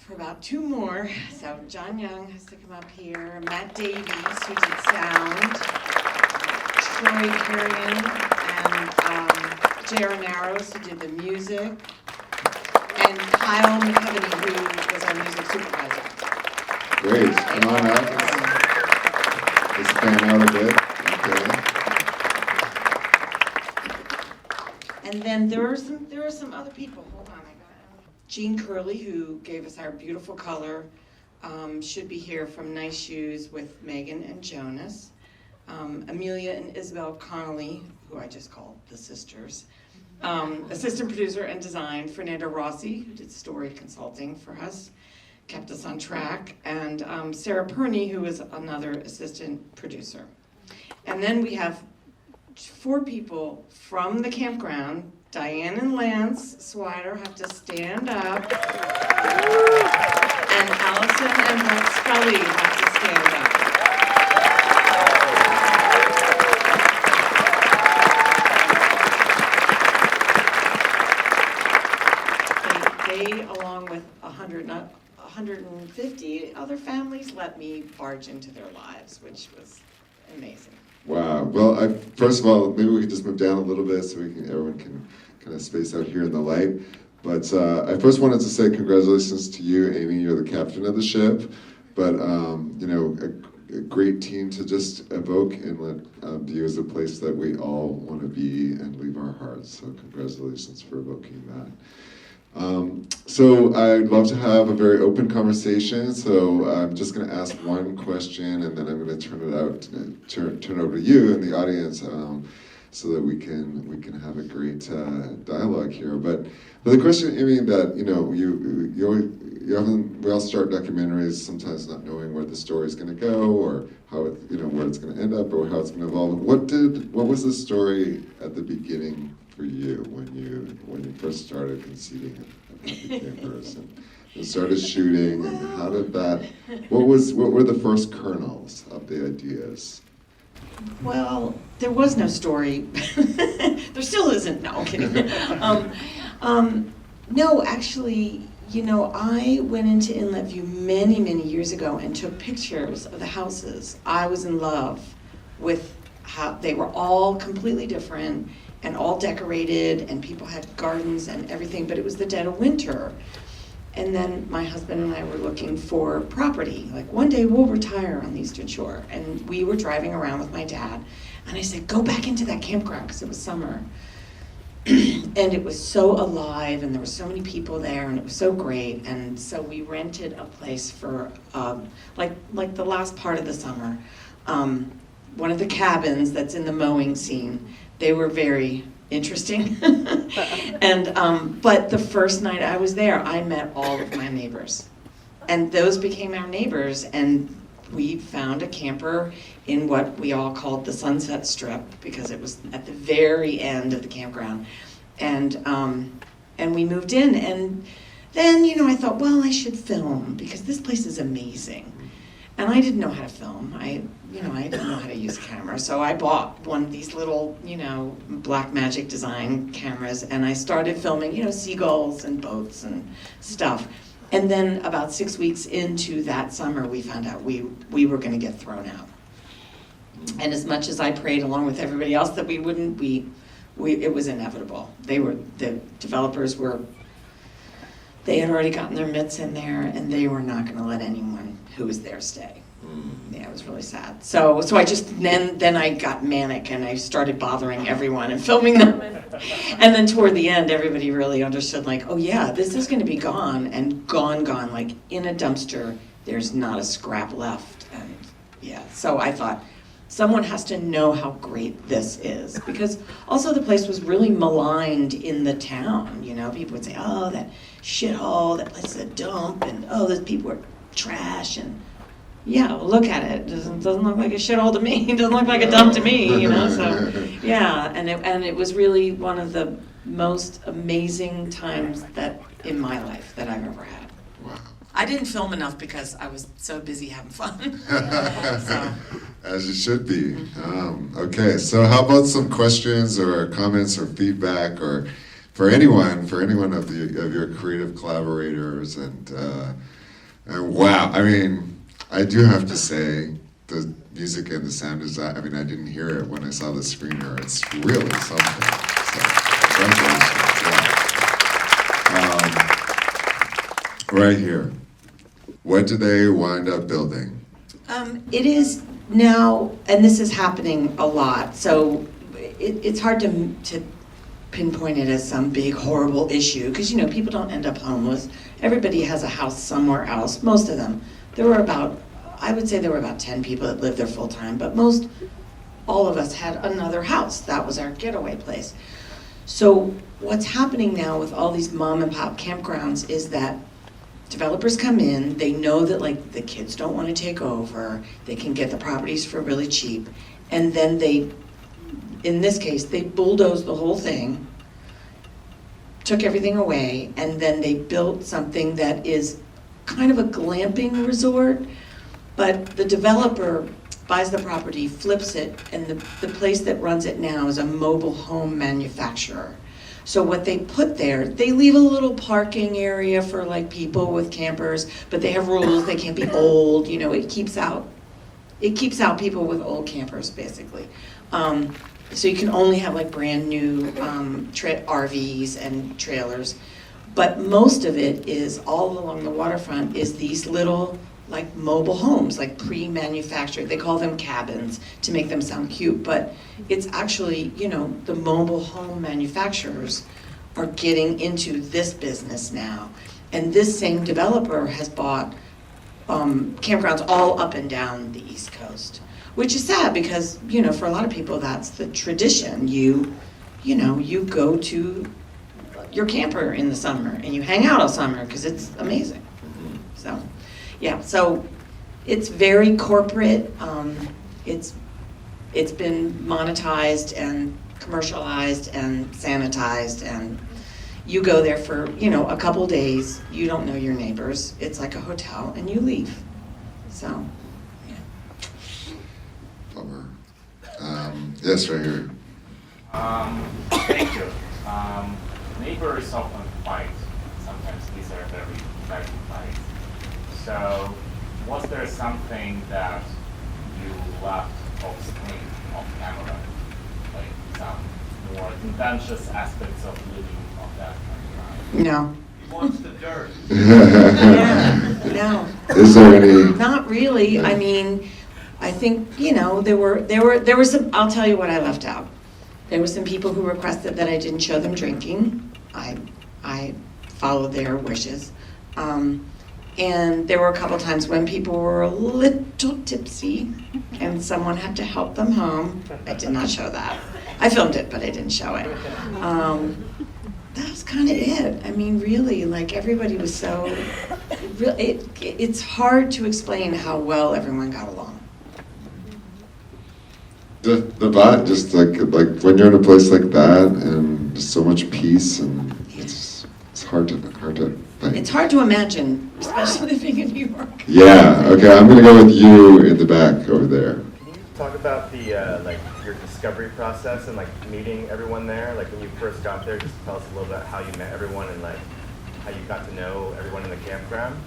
for about 2 more. So John Young has to come up here. Matt Davies, who did sound. Troy Carrion and J.R. Narrows, who did the music. And Kyle McKeveny, who was our music supervisor. Great. Come on up. Let's fan out a bit. Okay. And then there are some other people. Hold on, I got Jean Curley, who gave us our beautiful color, should be here from Nice Shoes with Megan and Jonas. Amelia and Isabel Connolly, who I just called the sisters. Assistant producer and design, Fernando Rossi, who did story consulting for us, kept us on track, and Sarah Perney, who was another assistant producer. And then we have 4 people from the campground. Diane and Lance Swider have to stand up. And Allison and Brett Scully have to stand up. They along with 150 other families, let me barge into their lives, which was amazing. Wow. Well, first of all, maybe we could just move down a little bit so everyone can kind of space out here in the light. But I first wanted to say congratulations to you, Amy. You're the captain of the ship. But you know, a great team to just evoke Inlet View as a place that we all want to be and leave our hearts. So congratulations for evoking that. So I'd love to have a very open conversation. So I'm just going to ask one question, and then I'm going to turn it over to you in the audience, so that we can have a great dialogue here. But the question, Amy, that we all start documentaries sometimes not knowing where the story is going to go, or how where it's going to end up, or how it's going to evolve. What was the story at the beginning for you when you first started conceiving it? And started shooting, and how did that? What were the first kernels of the ideas? Well, there was no story. There still isn't. No, I'm kidding. No, actually, I went into Inlet View many, many years ago and took pictures of the houses. I was in love with how they were all completely different and all decorated, and people had gardens and everything, but it was the dead of winter. And then my husband and I were looking for property. Like, one day we'll retire on the Eastern Shore. And we were driving around with my dad, and I said, go back into that campground, because it was summer. And it was so alive, and there were so many people there, and it was so great. And so we rented a place for, like the last part of the summer, one of the cabins that's in the mowing scene. They were very interesting. And but the first night I was there, I met all of my neighbors. And those became our neighbors, and we found a camper in what we all called the Sunset Strip, because it was at the very end of the campground. And we moved in, and then, I thought, well, I should film, because this place is amazing. And I didn't know how to film. I didn't know how to use a camera. So I bought one of these little, Black Magic design cameras, and I started filming, seagulls and boats and stuff. And then about 6 weeks into that summer, we found out we were going to get thrown out. And as much as I prayed along with everybody else that we wouldn't, it was inevitable. The developers they had already gotten their mitts in there, and they were not going to let anyone who was there stay. Yeah, it was really sad. So I just, then I got manic, and I started bothering everyone and filming them. And then toward the end, everybody really understood, like, oh yeah, this is going to be gone, and gone, like in a dumpster. There's not a scrap left. And yeah, so I thought, someone has to know how great this is, because also the place was really maligned in the town. People would say, oh, that shithole, that place is a dump, and oh, those people are trash, and yeah, well, look at it. It doesn't look like a shithole to me. It doesn't look like a dump to me, So yeah, and it was really one of the most amazing times that in my life that I've ever had. Wow. I didn't film enough because I was so busy having fun. So. As it should be. Okay, so how about some questions or comments or feedback or for anyone of your creative collaborators, and wow, I mean, I do have to say, the music and the sound design, I mean, I didn't hear it when I saw the screener. It's really something. So, congratulations. Yeah. Right here. What do they wind up building? It is now, and this is happening a lot, so it's hard to pinpoint it as some big horrible issue, because people don't end up homeless. Everybody has a house somewhere else, most of them. I would say there were about 10 people that lived there full time, but all of us had another house. That was our getaway place. So what's happening now with all these mom and pop campgrounds is that developers come in, they know that like the kids don't want to take over, they can get the properties for really cheap, and then in this case, they bulldozed the whole thing, took everything away, and then they built something that is kind of a glamping resort, but the developer buys the property, flips it, and the place that runs it now is a mobile home manufacturer. So what they put there, they leave a little parking area for like people with campers, but they have rules, they can't be old, it keeps out people with old campers, basically. So you can only have like brand new RVs and trailers, but most of it is all along the waterfront is these little like mobile homes, like pre-manufactured. They call them cabins to make them sound cute, but it's actually, the mobile home manufacturers are getting into this business now. And this same developer has bought campgrounds all up and down the East Coast, which is sad because, for a lot of people, that's the tradition. You go to your camper in the summer and you hang out all summer because it's amazing. So. Yeah, so it's very corporate. It's been monetized and commercialized and sanitized, and you go there for a couple days. You don't know your neighbors. It's like a hotel, and you leave. So, yeah. Bummer. Yes, right here. Thank you. Neighbors often fight. Sometimes these are very bad fights. So, was there something that you left off screen, off camera? Like some more contentious aspects of living off that kind of life? No. Wants the dirt. No. Is there any? Not really. I mean, I think there were some. I'll tell you what I left out. There were some people who requested that I didn't show them drinking. I followed their wishes. And there were a couple times when people were a little tipsy and someone had to help them home. I did not show that. I filmed it, but I didn't show it. That was kind of it. I mean, really, like everybody was so, it's hard to explain how well everyone got along. The vibe, just like when you're in a place like that and just so much peace, and it's hard to find. It's hard to imagine, especially living in New York. Yeah, okay, I'm gonna go with you in the back over there. Can you talk about the your discovery process and like meeting everyone there? Like when you first got there, just tell us a little bit how you met everyone and like how you got to know everyone in the campground.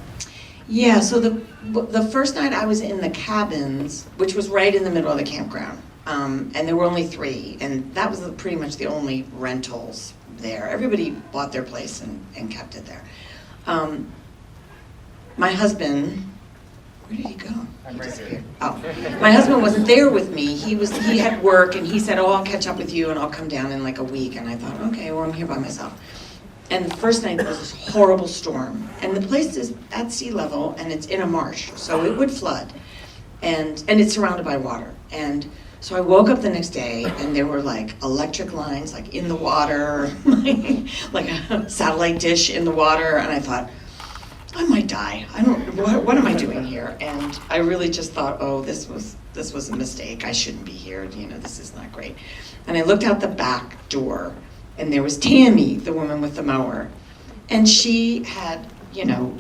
Yeah, so the first night I was in the cabins, which was right in the middle of the campground, and there were only 3, and that was pretty much the only rentals there. Everybody bought their place and kept it there. My husband, where did he go? I'm right here. Oh, my husband wasn't there with me. He had work, and he said, "Oh, I'll catch up with you, and I'll come down in like a week." And I thought, okay, well, I'm here by myself. And the first night there was this horrible storm, and the place is at sea level, and it's in a marsh, so it would flood, and it's surrounded by water. And so I woke up the next day, and there were like electric lines like in the water, like a satellite dish in the water, and I thought, I might die. What am I doing here? And I really just thought, oh, this was a mistake. I shouldn't be here. This is not great. And I looked out the back door, and there was Tammy, the woman with the mower, and she had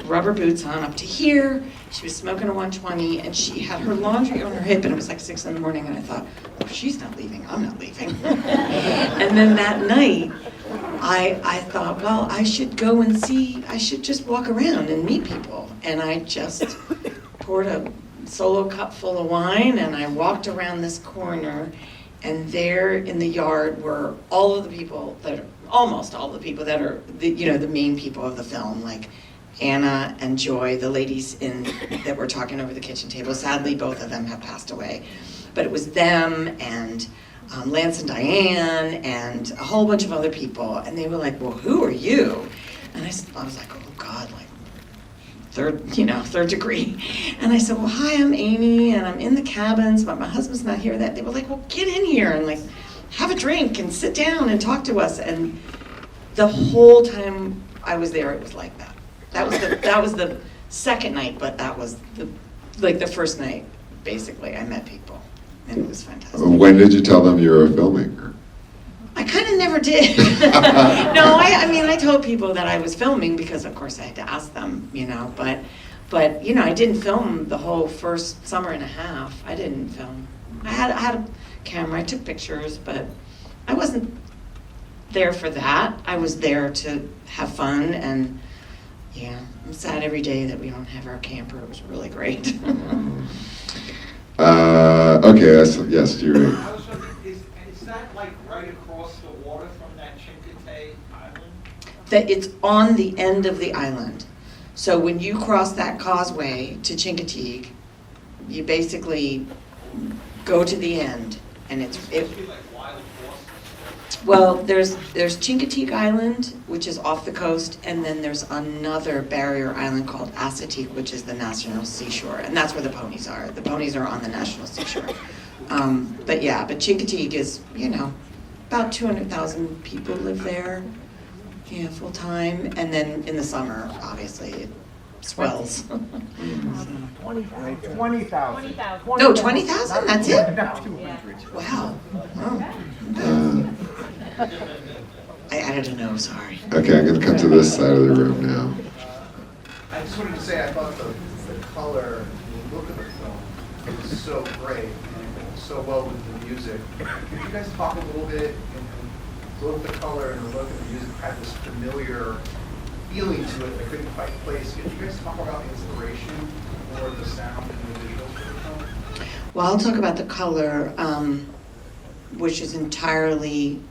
rubber boots on up to here. She was smoking a 120, and she had her laundry on her hip, and it was like 6 in the morning, and I thought, well, she's not leaving, I'm not leaving. And then that night, I thought, well, I should go and see, I should just walk around and meet people. And I just poured a solo cup full of wine and I walked around this corner, and there in the yard were all of the people almost all the people that are the main people of the film, like Anna and Joy, the ladies that were talking over the kitchen table. Sadly, both of them have passed away. But it was them and Lance and Diane and a whole bunch of other people. And they were like, well, who are you? And I was like, oh God, like third degree. And I said, well, hi, I'm Amy and I'm in the cabins, but my husband's not here. They were like, well, get in here and like have a drink and sit down and talk to us. And the whole time I was there, it was like that. That was the second night, but that was the first night, basically. I met people, and it was fantastic. When did you tell them you were a filmmaker? I kind of never did. No, I told people that I was filming because, of course, I had to ask them, But I didn't film the whole first summer and a half. I didn't film. I had a camera. I took pictures, but I wasn't there for that. I was there to have fun, and yeah, I'm sad every day that we don't have our camper. It was really great. Okay, yes, you're right. I was wondering, is that like right across the water from that Chincoteague island? That it's on the end of the island. So when you cross that causeway to Chincoteague, you basically go to the end, and It's supposed to be like wild horses. well, there's Chincoteague Island, which is off the coast, and then there's another barrier island called Assateague, which is the national seashore, and that's where the ponies are. The ponies are on the national seashore. But Chincoteague is, about 200,000 people live there, full time, and then in the summer, obviously, it swells. 20,000. No, 20,000, that's it? Not 200. Wow. I don't know, sorry. Okay, I'm going to come to this side of the room now. I just wanted to say I thought the color and the look of the film was so great and so well with the music. Could you guys talk a little bit, both the color and the look of the music had this familiar feeling to it that couldn't quite place. Could you guys talk about the inspiration for the sound and the visuals for the film? Well, I'll talk about the color, which is entirely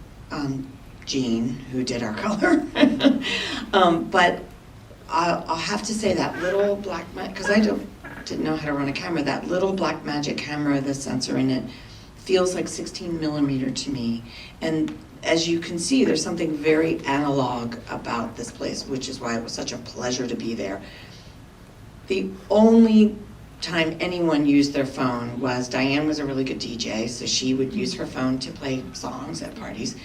Jean who did our color. But I'll have to say that little black, because I didn't know how to run a camera, that little black magic camera, the sensor in it, feels like 16 millimeter to me. And as you can see, there's something very analog about this place, which is why it was such a pleasure to be there. The only time anyone used their phone was, Diane was a really good DJ, so she would use her phone to play songs at parties.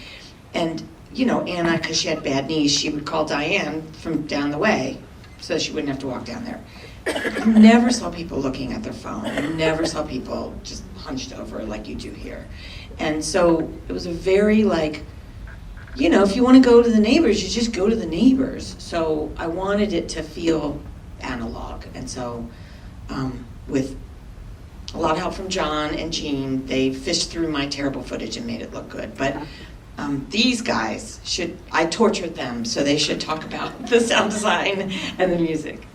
And, Anna, because she had bad knees, she would call Diane from down the way so she wouldn't have to walk down there. I never saw people looking at their phone. I never saw people just hunched over like you do here. And so it was a very if you want to go to the neighbors, you just go to the neighbors. So I wanted it to feel analog. And so with a lot of help from John and Jean, they fished through my terrible footage and made it look good. But these guys I tortured them, so they should talk about the sound design and the music.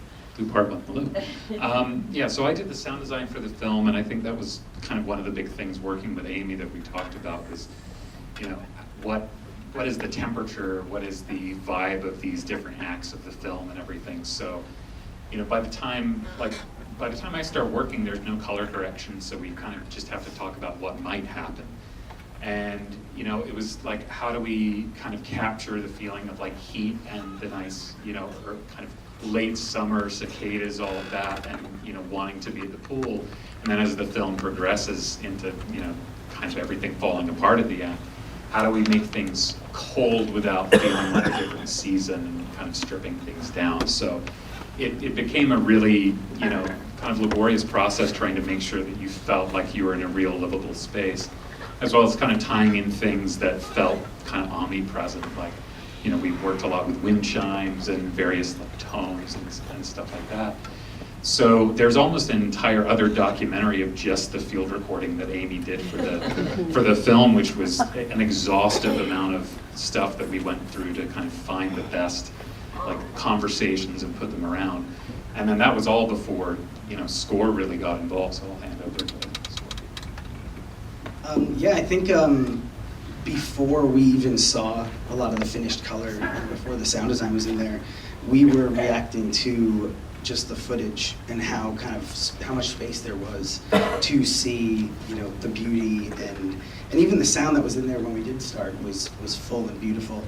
So I did the sound design for the film, and I think that was kind of one of the big things working with Amy that we talked about was, what is the temperature, what is the vibe of these different acts of the film and everything. So, by the time I start working, there's no color correction, so we kind of just have to talk about what might happen. And, it was like, how do we kind of capture the feeling of like heat and the nice, or kind of late summer cicadas, all of that, and, wanting to be at the pool. And then as the film progresses into, kind of everything falling apart at the end, how do we make things cold without feeling like a different season and kind of stripping things down? So it became a really, kind of laborious process trying to make sure that you felt like you were in a real livable space, as well as kind of tying in things that felt kind of omnipresent, like, we worked a lot with wind chimes and various tones and stuff like that. So there's almost an entire other documentary of just the field recording that Amy did for the film, which was an exhaustive amount of stuff that we went through to kind of find the best like conversations and put them around. And then that was all before, you know, score really got involved, so I'll hand over to score. Yeah, I think before we even saw a lot of the finished color, and before the sound design was in there, we were reacting to just the footage and how much space there was to see, you know, the beauty and even the sound that was in there when we did start was full and beautiful.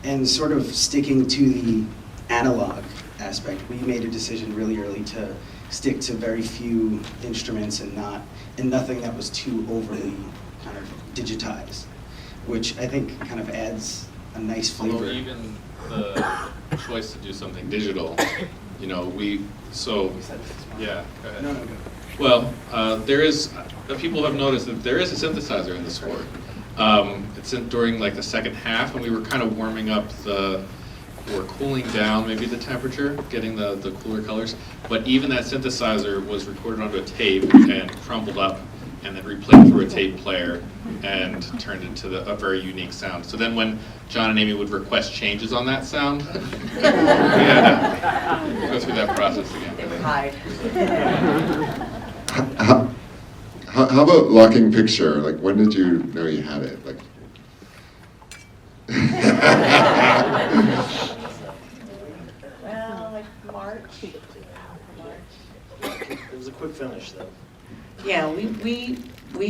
And sort of sticking to the analog aspect, we made a decision really early to stick to very few instruments and nothing that was too overly kind of digitized, which I think kind of adds a nice flavor. Although even the choice to do something digital, you know, yeah, go ahead. No, go. Well, people have noticed that there is a synthesizer in the score. It's during like the second half, and we were kind of warming up or cooling down maybe the temperature, getting the cooler colors. But even that synthesizer was recorded onto a tape and crumpled up and then replayed through a tape player and turned into a very unique sound. So then when John and Amy would request changes on that sound, we had to go through that process again. Hide. How about locking picture? Like, when did you know you had it? Like, Well, like March. It was a quick finish, though. Yeah, we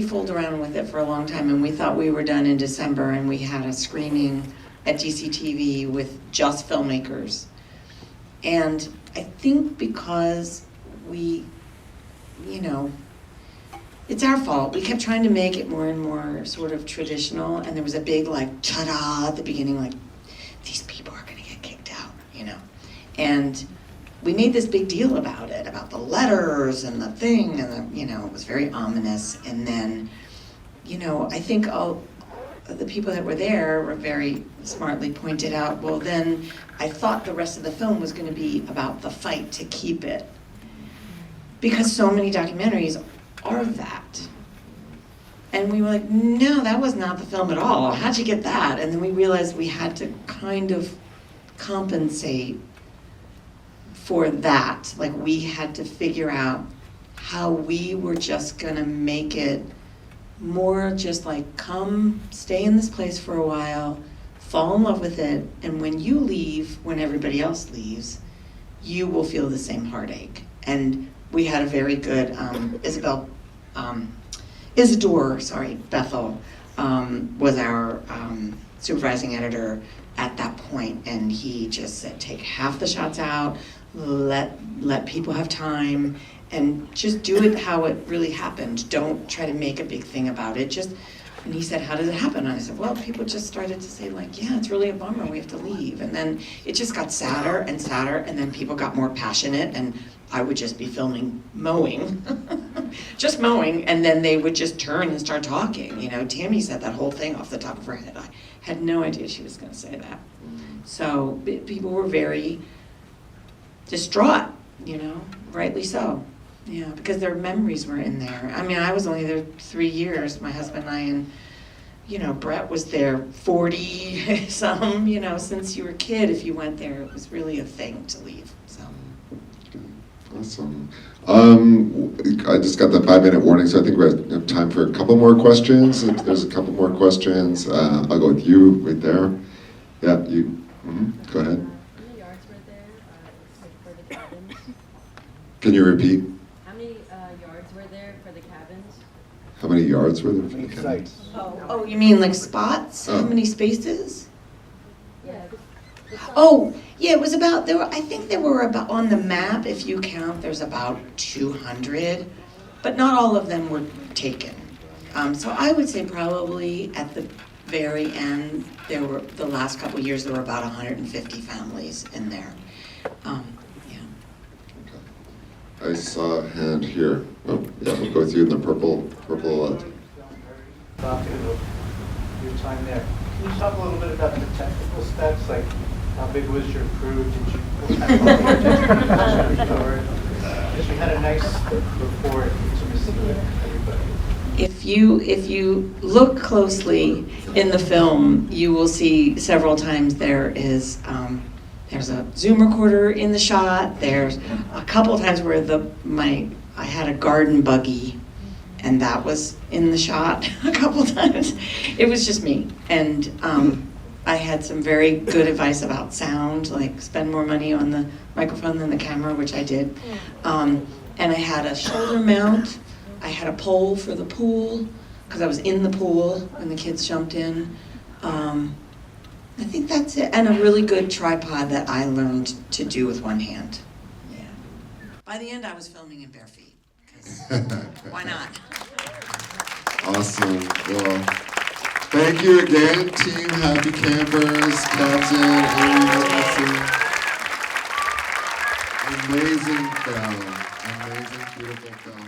fooled around with it for a long time, and we thought we were done in December, and we had a screening at DCTV with just filmmakers. And I think because we, you know, it's our fault. We kept trying to make it more and more sort of traditional, and there was a big like ta-da at the beginning, like, these people are gonna get kicked out, you know. And we made this big deal about it, about the letters and the thing, and you know, it was very ominous. And then, you know, I think all the people that were there were very smartly pointed out, well then, I thought the rest of the film was gonna be about the fight to keep it. Because so many documentaries are that. And we were like, no, that was not the film at all. How'd you get that? And then we realized we had to kind of compensate for that. Like, we had to figure out how we were just gonna make it more just like, come stay in this place for a while, fall in love with it, and when you leave, when everybody else leaves, you will feel the same heartache. And we had a very good, Isidore Bethel was our supervising editor at that point, and he just said, take half the shots out, let people have time, and just do it how it really happened. Don't try to make a big thing about it. And he said, how did it happen? And I said, well, people just started to say like, yeah, it's really a bummer, we have to leave. And then it just got sadder and sadder, and then people got more passionate, and I would just be filming mowing, just mowing, and then they would just turn and start talking. You know, Tammy said that whole thing off the top of her head. I had no idea she was gonna say that. So people were very distraught, you know, rightly so. Yeah, because their memories were in there. I mean, I was only there 3 years, my husband and I, and, you know, Brett was there 40 some, you know, since you were a kid, if you went there, it was really a thing to leave, so. awesome. I just got the 5-minute warning, so I think we have time for a couple more questions. If there's a couple more questions, I'll go with you right there. Yeah, you. Go ahead. How many yards were there for the cabins? Can you repeat? How many yards were there for the cabins? How many yards were there for the cabin? Sites. Oh, you mean like spots? Oh. How many spaces? Yeah. Oh, yeah, it was about, I think there were about, on the map, if you count, there's about 200, but not all of them were taken. So I would say probably at the very end, the last couple of years, there were about 150 families in there. Yeah. I saw a hand here. Oh, yeah, we'll go with you in the purple. About your time there. Can you talk a little bit about the technical specs, like how big was your crew? Did you what kind of Because we had a nice report intimacy with everybody. If you look closely in the film, you will see several times there's a Zoom recorder in the shot. There's a couple of times where I had a garden buggy, and that was in the shot a couple times. It was just me, and I had some very good advice about sound, like spend more money on the microphone than the camera, which I did. And I had a shoulder mount. I had a pole for the pool, because I was in the pool when the kids jumped in. I think that's it. And a really good tripod that I learned to do with one hand. Yeah. By the end, I was filming in bare feet, 'cause why not? Awesome. Well, thank you again, Team Happy Campers, Captain Amy Nicholson. Amazing film. Amazing, beautiful film.